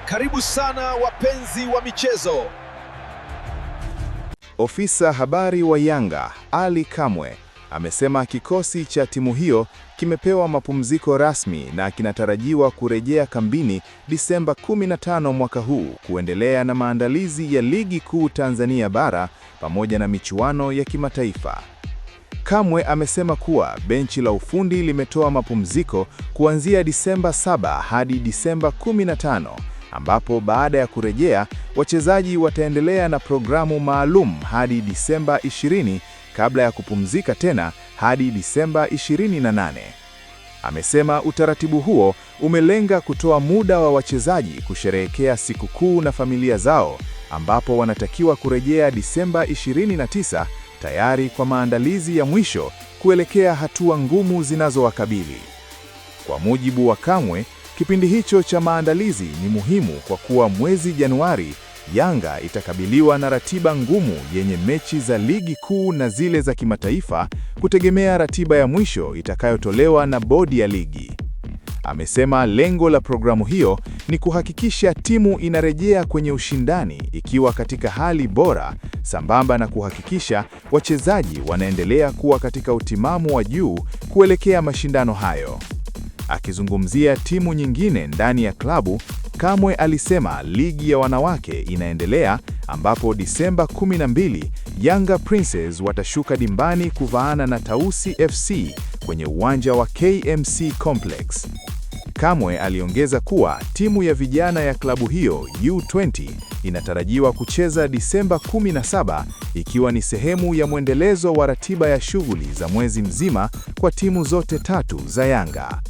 Karibu sana wapenzi wa michezo. Ofisa habari wa Yanga, Ally Kamwe, amesema kikosi cha timu hiyo kimepewa mapumziko rasmi na kinatarajiwa kurejea kambini Disemba 15 mwaka huu kuendelea na maandalizi ya Ligi Kuu Tanzania Bara pamoja na michuano ya kimataifa. Kamwe amesema kuwa benchi la ufundi limetoa mapumziko kuanzia Disemba 7 hadi Disemba 15, ambapo baada ya kurejea, wachezaji wataendelea na programu maalum hadi Disemba 20 kabla ya kupumzika tena hadi Disemba 28. Amesema utaratibu huo umelenga kutoa muda wa wachezaji kusherehekea sikukuu na familia zao, ambapo wanatakiwa kurejea Disemba 29 tayari kwa maandalizi ya mwisho kuelekea hatua ngumu zinazowakabili. Kwa mujibu wa Kamwe, kipindi hicho cha maandalizi ni muhimu kwa kuwa mwezi Januari Yanga itakabiliwa na ratiba ngumu yenye mechi za ligi kuu na zile za kimataifa kutegemea ratiba ya mwisho itakayotolewa na bodi ya ligi. Amesema lengo la programu hiyo ni kuhakikisha timu inarejea kwenye ushindani ikiwa katika hali bora, sambamba na kuhakikisha wachezaji wanaendelea kuwa katika utimamu wa juu kuelekea mashindano hayo. Akizungumzia timu nyingine ndani ya klabu, Kamwe alisema ligi ya wanawake inaendelea, ambapo Disemba 12 Yanga Princess watashuka dimbani kuvaana na Tausi FC kwenye uwanja wa KMC Complex. Kamwe aliongeza kuwa timu ya vijana ya klabu hiyo U20 inatarajiwa kucheza Disemba 17, ikiwa ni sehemu ya mwendelezo wa ratiba ya shughuli za mwezi mzima kwa timu zote tatu za Yanga.